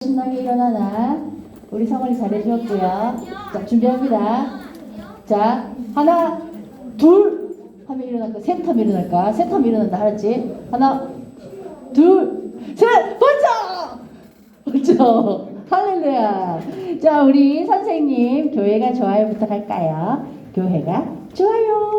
신나게 일어나나. 우리 성원이 잘해주었고요. 자, 준비합니다. 자, 하나, 둘 하면 일어날까? 셋 하면 일어날까? 셋 하면 일어난다. 알았지? 하나, 둘, 셋! 번쩍! 번쩍! 할렐루야. 자, 우리 선생님 교회가 좋아요부터 갈까요? 교회가 좋아요.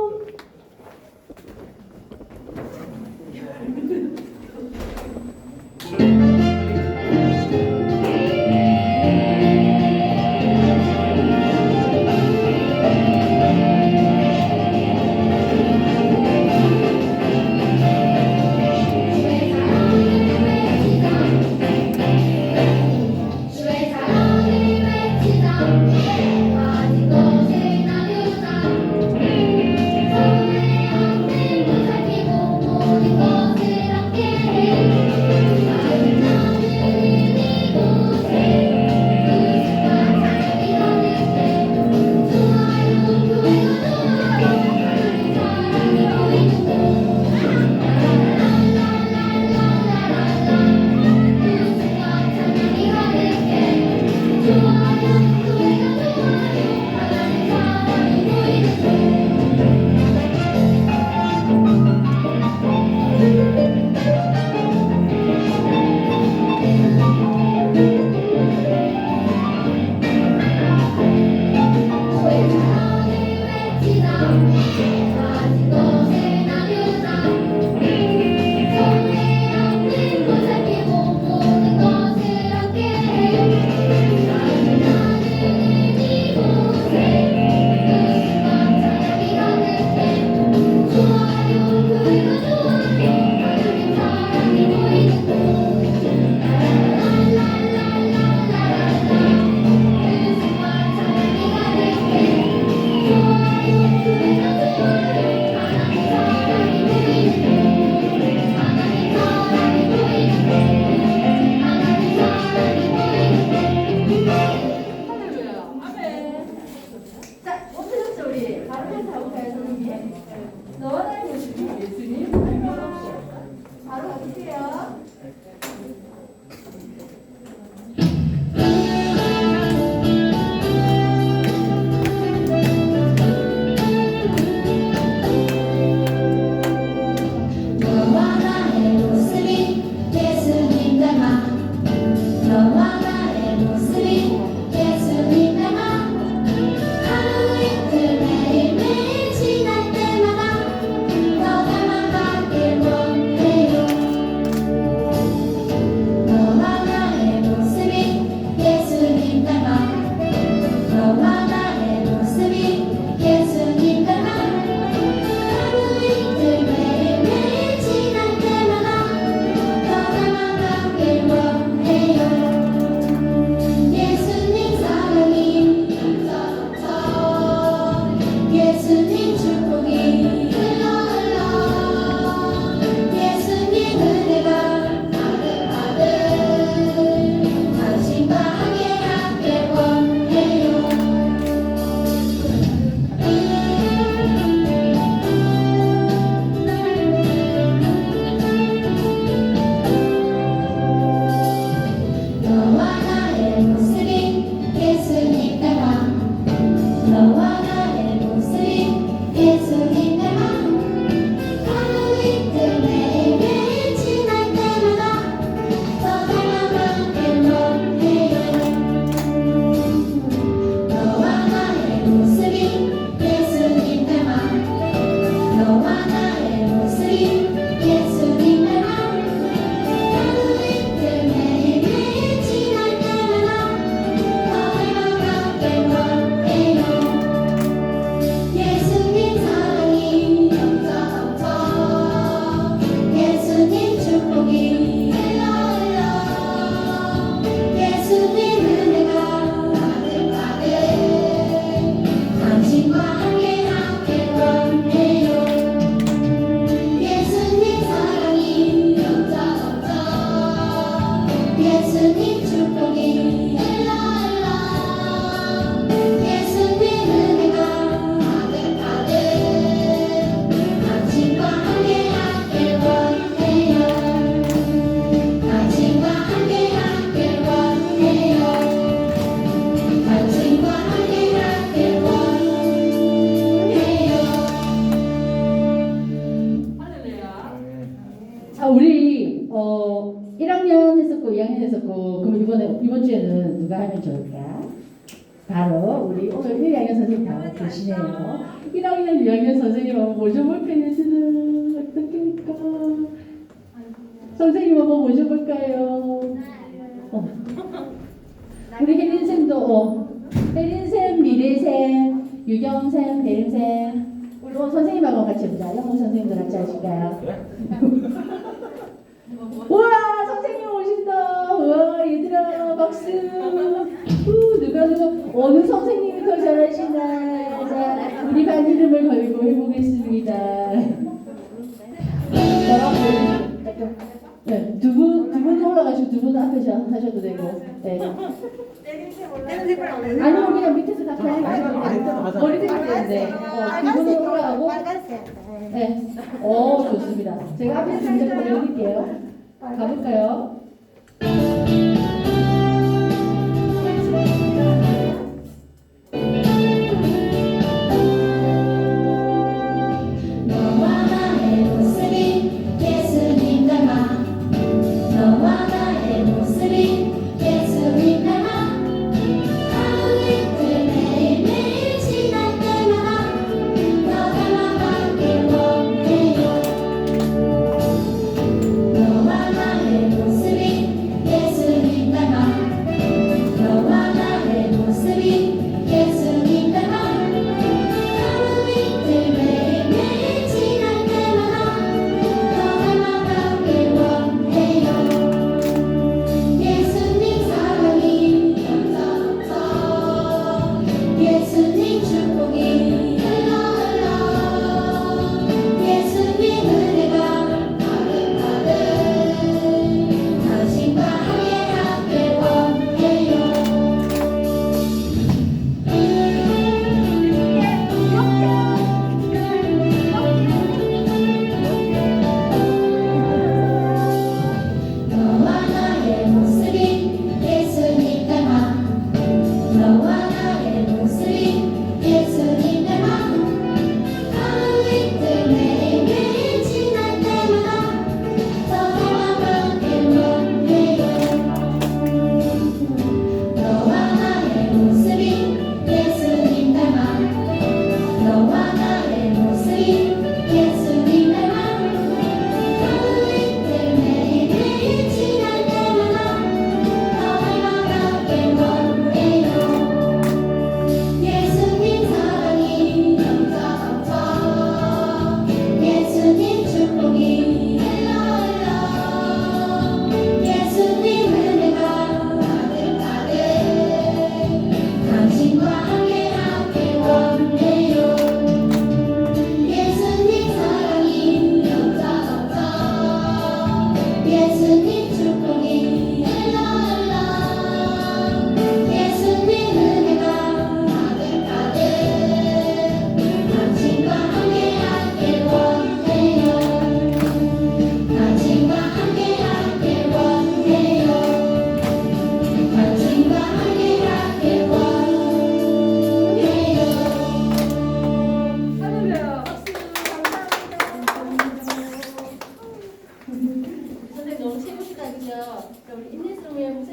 그럼 이번 주에는 누가 하면 좋을까? 바로 우리 오늘 1학년 선생님 다 계시네요. 1학년 2학년 선생님 한번 모셔볼 펜이들은 어떻게일까? 선생님 한번 모셔볼까요? 우리 혜린쌤도 혜린쌤, 미래쌤, 유경쌤, 배림쌤 우리 오늘 선생님하고 같이 해보자. 영어 선생님도 같이 하실까요? 우와 선생님 오신다. 우와 얘들아 박수. 누가 어느 선생님이 더 잘하시나. 자 우리 반 이름을 걸고 해보겠습니다. 네, 두 분 올라가시고 두 분 앞에서 하셔도 되고. 네. 아니면 그냥 밑에서 다 가시면 머리 대고 되는데 두 분 올라가고. 네. 좋습니다. 제가 앞에서 잠깐 보여드릴게요. 가볼까요?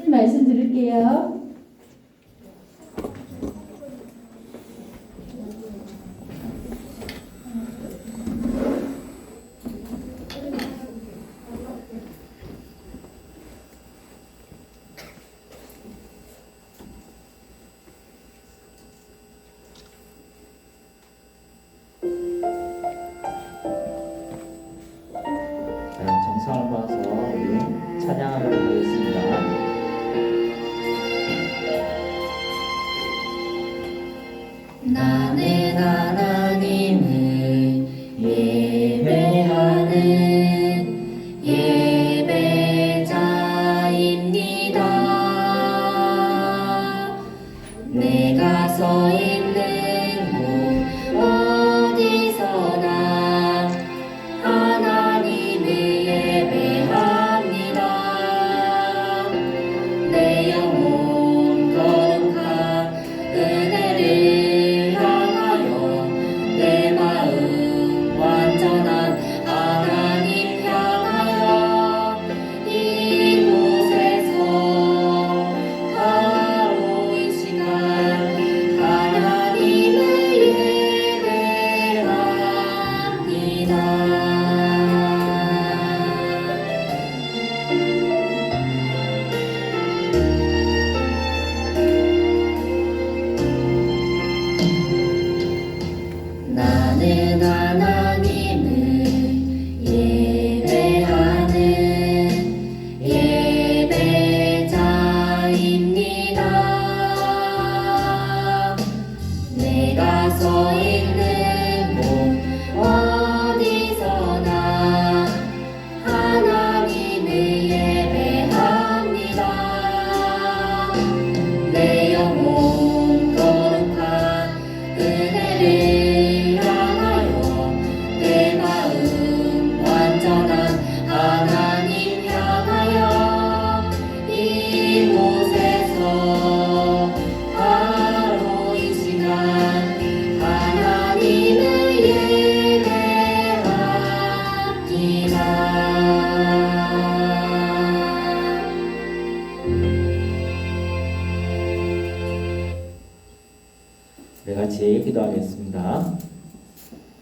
말씀 드릴게요. 정성을 모아서 우리 찬양하도록 하겠습니다. 나는 하나님을 예배하는 예배자입니다. 내가 서 있는 곳 어디서나 하나님을 예배합니다. 내 영혼 거룩한 은혜를 향하여 내 마음 완전한 하나님 향하여 이곳에서 우리 같이 기도하겠습니다.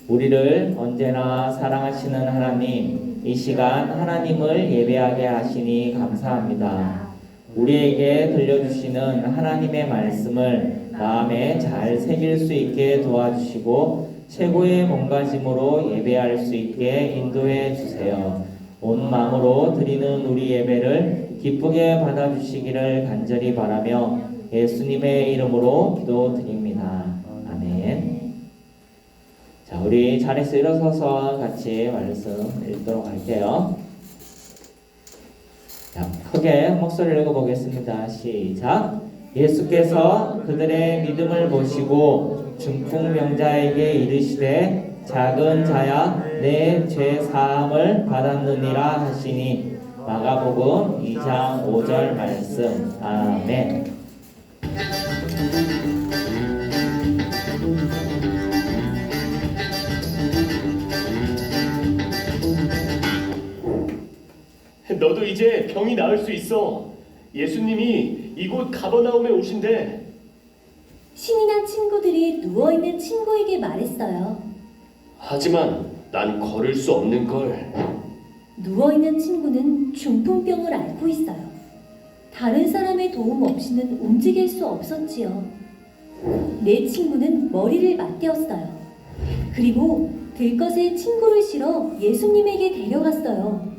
우리를 언제나 사랑하시는 하나님, 이 시간 하나님을 예배하게 하시니 감사합니다. 우리에게 들려주시는 하나님의 말씀을 마음에 잘 새길 수 있게 도와주시고 최고의 몸가짐으로 예배할 수 있게 인도해 주세요. 온 마음으로 드리는 우리 예배를 기쁘게 받아주시기를 간절히 바라며 예수님의 이름으로 기도드립니다. 아멘. 자, 우리 자리에서 일어서서 같이 말씀 읽도록 할게요. 자, 크게 목소리를 읽어보겠습니다. 시작. 예수께서 그들의 믿음을 보시고 중풍병자에게 이르시되 작은 자야 내 죄 사함을 받았느니라 하시니 마가복음 2장 5절 말씀. 아멘. 너도 이제 병이 나을 수 있어. 예수님이 이곳 가버나움에 오신대. 신이 난 친구들이 누워있는 친구에게 말했어요. 하지만 난 걸을 수 없는 걸. 누워있는 친구는 중풍병을 앓고 있어요. 다른 사람의 도움 없이는 움직일 수 없었지요. 내 친구는 머리를 맞대었어요. 그리고 들것에 친구를 실어 예수님에게 데려갔어요.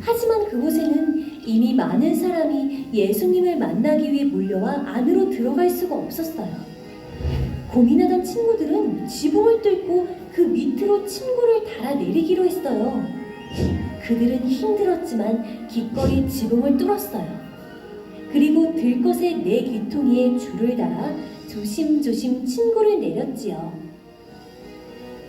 하지만 그곳에는 이미 많은 사람이 예수님을 만나기 위해 몰려와 안으로 들어갈 수가 없었어요. 고민하던 친구들은 지붕을 뚫고 그 밑으로 친구를 달아내리기로 했어요. 그들은 힘들었지만 기꺼이 지붕을 뚫었어요. 그리고 들것에 네 귀퉁이에 줄을 달아 조심조심 친구를 내렸지요.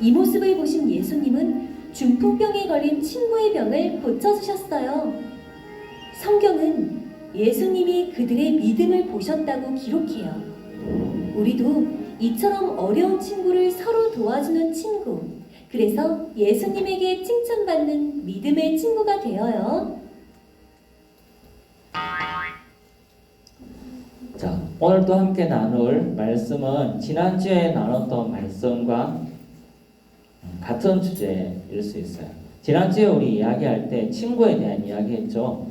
이 모습을 보신 예수님은 중풍병에 걸린 친구의 병을 고쳐주셨어요. 성경은 예수님이 그들의 믿음을 보셨다고 기록해요. 우리도 이처럼 어려운 친구를 서로 도와주는 친구, 그래서 예수님에게 칭찬받는 믿음의 친구가 되어요. 자, 오늘 또 함께 나눌 말씀은 지난주에 나눴던 말씀과 같은 주제일 수 있어요. 지난주에 우리 이야기할 때 친구에 대한 이야기했죠.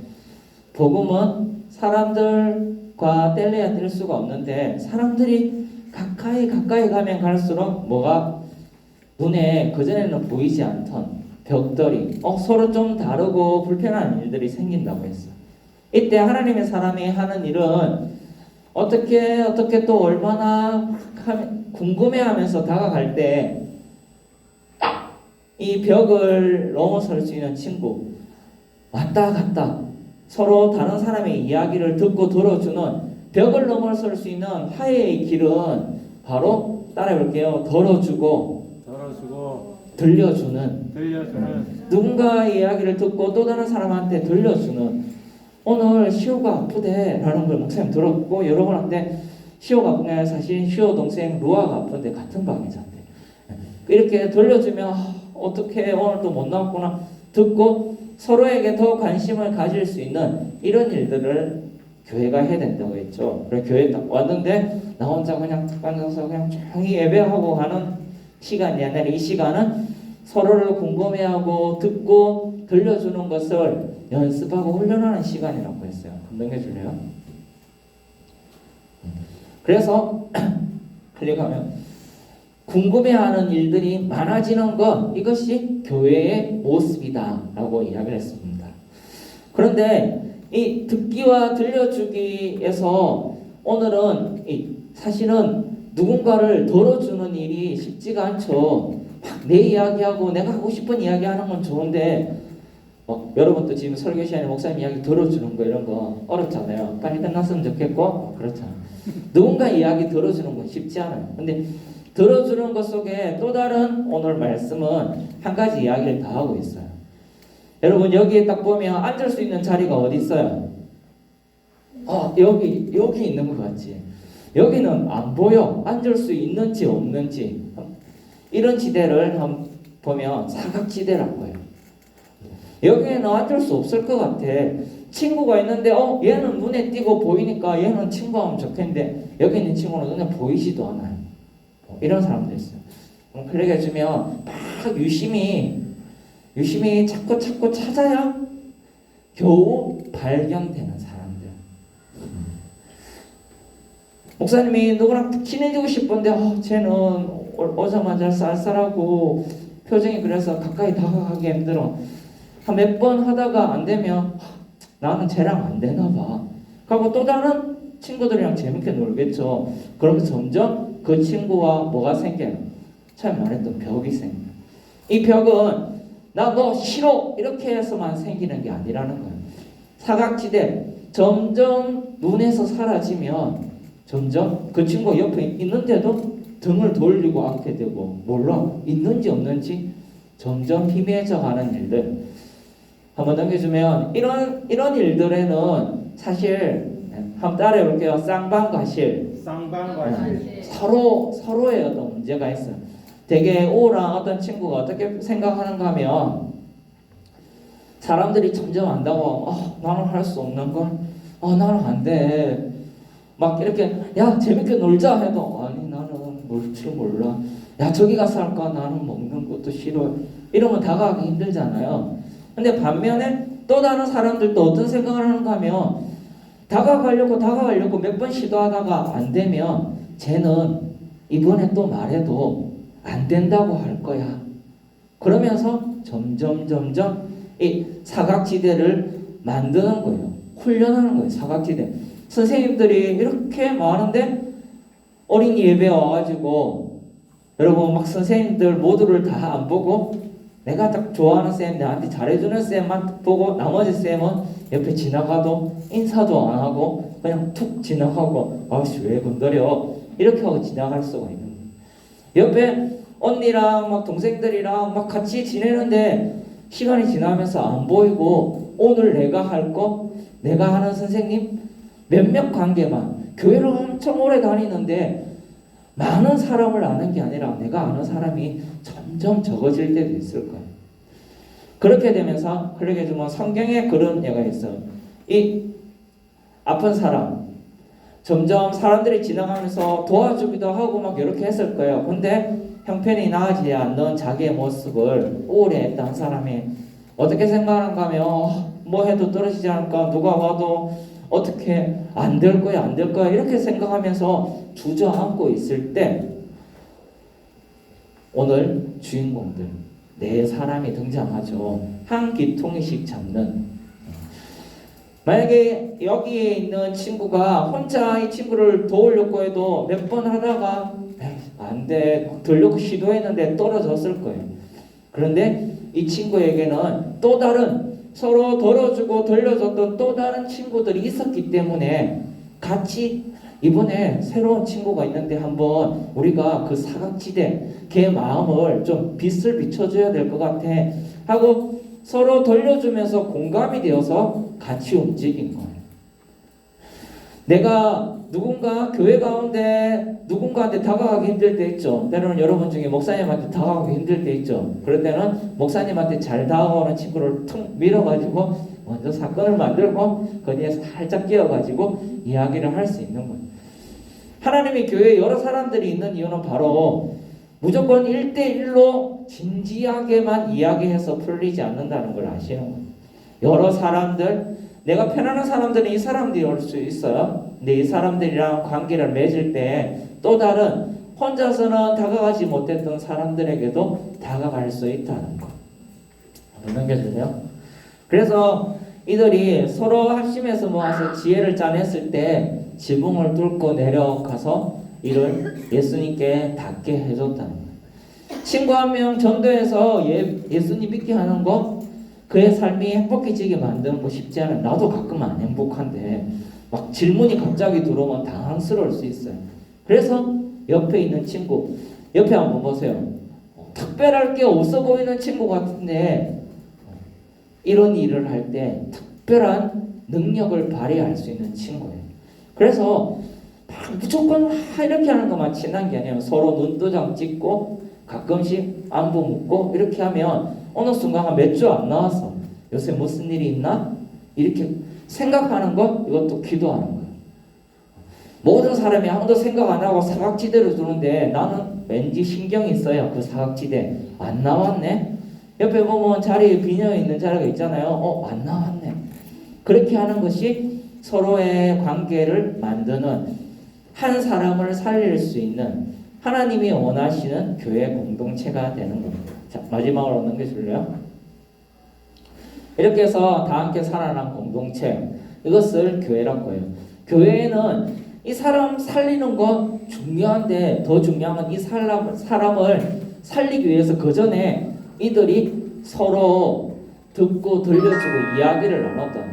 복음은 사람들과 뗄래야 뗄 수가 없는데 사람들이 가까이 가면 갈수록 뭐가 눈에 그전에는 보이지 않던 벽돌이 서로 좀 다르고 불편한 일들이 생긴다고 했어요. 이때 하나님의 사람이 하는 일은 어떻게 또 얼마나 궁금해하면서 다가갈 때 이 벽을 넘어설 수 있는 친구, 왔다 갔다 서로 다른 사람의 이야기를 듣고 들어주는, 벽을 넘어설 수 있는 화해의 길은 바로 따라해볼게요. 들어주고 들려주는 누군가의 이야기를 듣고 또 다른 사람한테 들려주는. 오늘 시호가 아프대 라는 걸 목사님 들었고 여러분한테 시호가 아픈 게 아니라 사실 시호 동생 루아가 아픈데 같은 방에 잤대. 이렇게 들려주면 어떻게 오늘 또 못 나왔구나 듣고 서로에게 더 관심을 가질 수 있는 이런 일들을 교회가 해야 된다고 했죠. 그래 교회에 딱 왔는데 나 혼자 그냥 앉아서 그냥 조용히 예배하고 하는 시간이 아니라 이 시간은 서로를 궁금해하고 듣고 들려주는 것을 연습하고 훈련하는 시간이라고 했어요. 감동해 줄래요? 그래서 클릭하면 궁금해하는 일들이 많아지는 것, 이것이 교회의 모습이다 라고 이야기를 했습니다. 그런데 이 듣기와 들려주기에서 오늘은 사실은 누군가를 들어주는 일이 쉽지가 않죠. 막 내 이야기하고 내가 하고 싶은 이야기하는 건 좋은데 여러분도 지금 설교 시간에 목사님 이야기 들어주는 거 이런 거 어렵잖아요. 빨리 끝났으면 좋겠고 그렇잖아요. 누군가 이야기 들어주는 건 쉽지 않아요. 근데 들어주는 것 속에 또 다른 오늘 말씀은 한 가지 이야기를 더 하고 있어요. 여러분 여기에 딱 보면 앉을 수 있는 자리가 어디 있어요? 여기 있는 것 같지? 여기는 안 보여. 앉을 수 있는지 없는지. 이런 지대를 한번 보면 사각지대라고 해요. 여기에는 앉을 수 없을 것 같아. 친구가 있는데 얘는 눈에 띄고 보이니까 얘는 친구하면 좋겠는데 여기 있는 친구는 눈에 보이지도 않아요. 이런 사람도 있어요. 그렇게 해주면 막 유심히 자꾸 찾아야 겨우 발견되는 사람들. 목사님이 누구랑 친해지고 싶은데 쟤는 오자마자 쌀쌀하고 표정이 그래서 가까이 다가가기 힘들어. 한 몇 번 하다가 안 되면 나는 쟤랑 안 되나 봐. 그리고 또 다른 친구들이랑 재밌게 놀겠죠. 그러면 점점 그 친구와 뭐가 생겨요? 처음 말했던 벽이 생겨요. 이 벽은 나 너 싫어 이렇게 해서만 생기는 게 아니라는 거예요. 사각지대 점점 눈에서 사라지면 점점 그 친구가 옆에 있는데도 등을 돌리고 앉게 되고 몰라 있는지 없는지 점점 희미해져 가는 일들. 한번 넘겨주면 이런 일들에는 사실 한번 따라해 볼게요. 쌍방과실. 서로의 어떤 문제가 있어요. 되게 O랑 어떤 친구가 어떻게 생각하는가 하면 사람들이 점점 안다고 나는 할 수 없는 걸 나는 안 돼. 막 이렇게 야 재밌게 놀자 해도 아니 나는 뭘 줄 몰라. 야 저기 가서 할까 나는 먹는 것도 싫어. 이러면 다가가기 힘들잖아요. 근데 반면에 또 다른 사람들도 어떤 생각을 하는가 하면 다가가려고 몇 번 시도하다가 안 되면 쟤는 이번에 또 말해도 안 된다고 할 거야. 그러면서 점점 이 사각지대를 만드는 거예요. 훈련하는 거예요. 사각지대. 선생님들이 이렇게 많은데 어린이 예배 와가지고 여러분 막 선생님들 모두를 다 안 보고 내가 딱 좋아하는 쌤, 나한테 잘해주는 쌤만 보고 나머지 쌤은 옆에 지나가도 인사도 안 하고 그냥 툭 지나가고 아씨 왜 건드려 이렇게 하고 지나갈 수가 있는 거예요. 옆에 언니랑 막 동생들이랑 막 같이 지내는데 시간이 지나면서 안 보이고 오늘 내가 할 거, 내가 하는 선생님 몇몇 관계만 교회를 엄청 오래 다니는데 많은 사람을 아는 게 아니라 내가 아는 사람이 점점 적어질 때도 있을 거예요. 그렇게 되면서 그렇게 좀 성경에 그런 예가 있어요. 이 아픈 사람 점점 사람들이 지나가면서 도와주기도 하고 막 이렇게 했을 거예요. 근데 형편이 나아지지 않는 자기의 모습을 오래 했던 사람이 어떻게 생각하는가 하면 뭐 해도 떨어지지 않을까 누가 와도 어떻게 안 될 거야 이렇게 생각하면서 주저앉고 있을 때 오늘 주인공들 네 사람이 등장하죠. 한 기퉁이씩 잡는. 만약에 여기에 있는 친구가 혼자 이 친구를 도우려고 해도 몇 번 하다가 안 돼 들려고 시도했는데 떨어졌을 거예요. 그런데 이 친구에게는 또 다른 서로 덜어주고 돌려줬던 또 다른 친구들이 있었기 때문에 같이 이번에 새로운 친구가 있는데 한번 우리가 그 사각지대 걔 마음을 좀 빛을 비춰줘야 될 것 같아 하고 서로 돌려주면서 공감이 되어서 같이 움직인 거예요. 내가 누군가 교회 가운데 누군가한테 다가가기 힘들 때 있죠. 때로는 여러분 중에 목사님한테 다가가기 힘들 때 있죠. 그럴 때는 목사님한테 잘 다가오는 친구를 툭 밀어가지고 먼저 사건을 만들고 거기에 살짝 끼어가지고 이야기를 할 수 있는 거예요. 하나님의 교회에 여러 사람들이 있는 이유는 바로 무조건 1대1로 진지하게만 이야기해서 풀리지 않는다는 걸 아시는 거예요. 여러 사람들 내가 편안한 사람들은 이 사람들이 올 수 있어요. 근데 이 사람들이랑 관계를 맺을 때 또 다른 혼자서는 다가가지 못했던 사람들에게도 다가갈 수 있다는 거. 한번 넘겨주세요. 그래서 이들이 서로 합심해서 모아서 지혜를 짜냈을 때 지붕을 뚫고 내려가서 이를 예수님께 닿게 해줬다는 거예요. 친구 한 명 전도해서 예수님 믿게 하는 거 그의 삶이 행복해지게 만드는 거 쉽지 않아요. 나도 가끔 안 행복한데 막 질문이 갑자기 들어오면 당황스러울 수 있어요. 그래서 옆에 있는 친구 옆에 한번 보세요. 특별할 게 없어 보이는 친구 같은데 이런 일을 할 때 특별한 능력을 발휘할 수 있는 친구예요. 그래서 무조건 이렇게 하는 것만 친한 게 아니에요. 서로 눈도장 찍고 가끔씩 안부 묻고 이렇게 하면 어느 순간 몇 주 안 나왔어. 요새 무슨 일이 있나? 이렇게 생각하는 것 이것도 기도하는 거예요. 모든 사람 사람이 아무도 생각 안 하고 사각지대로 두는데 나는 왠지 신경이 있어요. 그 사각지대 안 나왔네. 옆에 보면 자리에 비어 있는 자리가 있잖아요. 안 나왔네. 그렇게 하는 것이 서로의 관계를 만드는, 한 사람을 살릴 수 있는 하나님이 원하시는 교회 공동체가 되는 겁니다. 자, 마지막으로 넘겨줄래요? 이렇게 해서 다 함께 살아난 공동체, 이것을 교회라고 해요. 교회에는 이 사람 살리는 거 중요한데 더 중요한 건 이 사람을 살리기 위해서 그 전에 이들이 서로 듣고 들려주고 이야기를 나눴다는 거예요.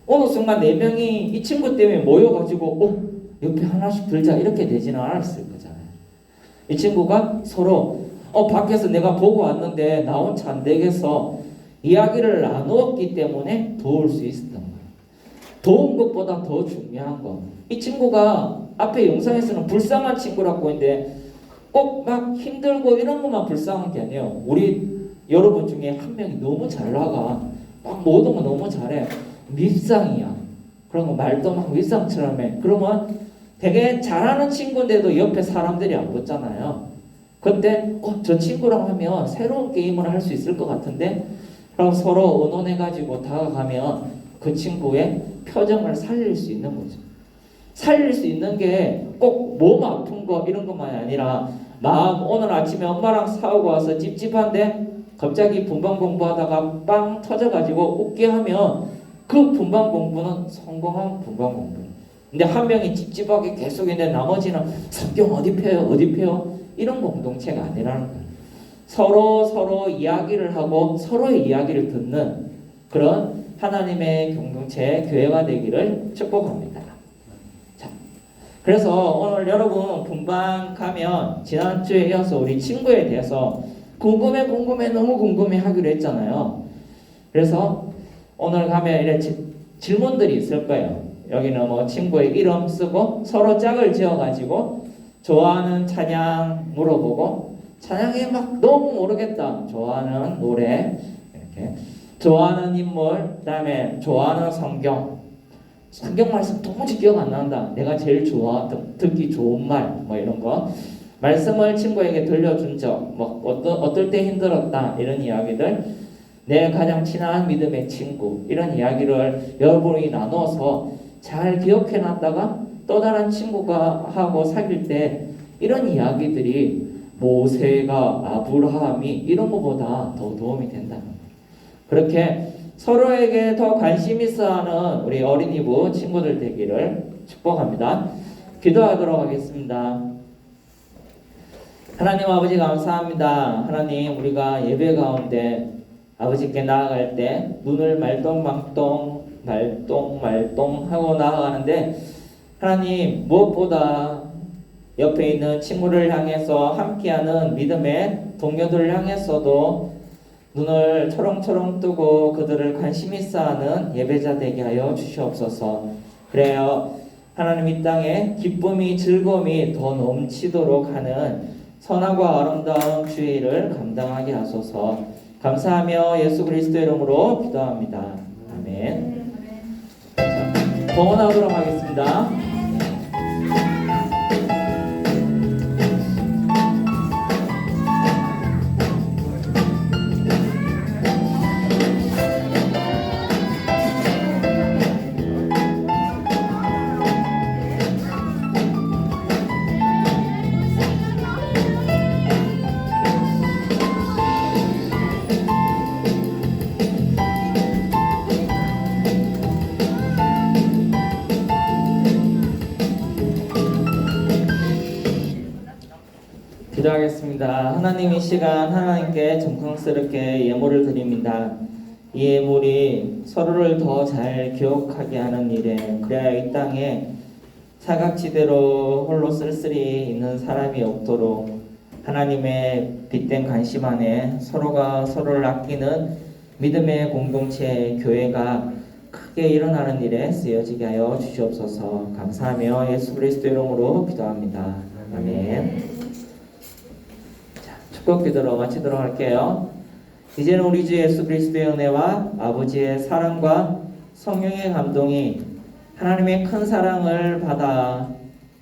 어느 순간 4명이 이 친구 때문에 모여가지고 옆에 하나씩 들자 이렇게 되지는 않았을 거잖아요. 이 친구가 서로 밖에서 내가 보고 왔는데 나 혼자 안 되겠어 이야기를 나누었기 때문에 도울 수 있었던 거예요. 도운 것보다 더 중요한 거, 이 친구가 앞에 영상에서는 불쌍한 친구라고 했는데 꼭 막 힘들고 이런 것만 불쌍한 게 아니에요. 우리 여러분 중에 한 명이 너무 잘 나가, 막 모든 거 너무 잘해, 밉상이야. 그런 거 말도 막 밉상처럼 해. 그러면 되게 잘하는 친구인데도 옆에 사람들이 안 붙잖아요. 그때 저 친구랑 하면 새로운 게임을 할 수 있을 것 같은데, 그럼 서로 의논해가지고 다가가면 그 친구의 표정을 살릴 수 있는 거죠. 살릴 수 있는 게 꼭 몸 아픈 거 이런 것만이 아니라, 마음, 오늘 아침에 엄마랑 싸우고 와서 찝찝한데 갑자기 분반 공부하다가 빵 터져가지고 웃게 하면 그 분반 공부는 성공한 분반 공부. 근데 한 명이 찝찝하게 계속 있는데 나머지는 성경 어디 펴요? 이런 공동체가 아니라는 거예요. 서로 이야기를 하고 서로의 이야기를 듣는 그런 하나님의 공동체, 교회가 되기를 축복합니다. 자, 그래서 오늘 여러분 분반 가면 지난주에 이어서 우리 친구에 대해서 궁금해 너무 궁금해 하기로 했잖아요. 그래서 오늘 가면 이런 질문들이 있을 거예요. 여기는 뭐 친구의 이름 쓰고 서로 짝을 지어가지고 좋아하는 찬양 물어보고, 찬양이 막 너무 모르겠다, 좋아하는 노래, 이렇게 좋아하는 인물, 그 다음에 좋아하는 성경 말씀 도무지 기억 안 난다, 내가 제일 듣기 좋은 말, 뭐 이런 거 말씀을 친구에게 들려준 적, 뭐 어떨 때 힘들었다, 이런 이야기들, 내 가장 친한 믿음의 친구, 이런 이야기를 여러분이 나눠서 잘 기억해 놨다가 또 다른 친구가 하고 사귈 때 이런 이야기들이 모세가, 아브라함이 이런 것보다 더 도움이 된다는 거예요. 그렇게 서로에게 더 관심 있어 하는 우리 어린이부 친구들 되기를 축복합니다. 기도하도록 하겠습니다. 하나님 아버지 감사합니다. 하나님, 우리가 예배 가운데 아버지께 나아갈 때 눈을 말똥 하고 나아가는데, 하나님 무엇보다 옆에 있는 친구를 향해서, 함께하는 믿음의 동료들을 향해서도 눈을 초롱초롱 뜨고 그들을 관심 있어 하는 예배자 되게 하여 주시옵소서. 그래요, 하나님 이 땅에 기쁨이, 즐거움이 더 넘치도록 하는 선하고 아름다운 주의 일을 감당하게 하소서. 감사하며 예수 그리스도의 이름으로 기도합니다. 아멘. 봉헌하도록 하겠습니다. 기도하겠습니다. 하나님, 이 시간 하나님께 정성스럽게 예물을 드립니다. 이 예물이 서로를 더 잘 기억하게 하는 일에, 그래야 이 땅에 사각지대로 홀로 쓸쓸히 있는 사람이 없도록 하나님의 빛된 관심 안에 서로가 서로를 아끼는 믿음의 공동체, 교회가 크게 일어나는 일에 쓰여지게 하여 주시옵소서. 감사하며 예수 그리스도 이름으로 기도합니다. 아멘. 축복 기도로 마치도록 할게요. 이제는 우리 주 예수 그리스도의 은혜와 아버지의 사랑과 성령의 감동이, 하나님의 큰 사랑을 받아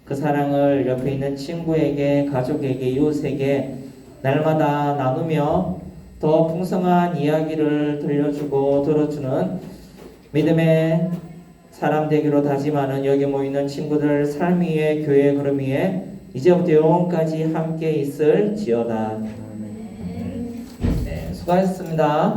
그 사랑을 옆에 있는 친구에게, 가족에게, 이웃에게 날마다 나누며 더 풍성한 이야기를 들려주고 들어주는 믿음의 사람 되기로 다짐하는 여기 모이는 친구들 삶 위에 교회 걸음 위에 이제부터 영원까지 함께 있을지어다. 네, 수고하셨습니다.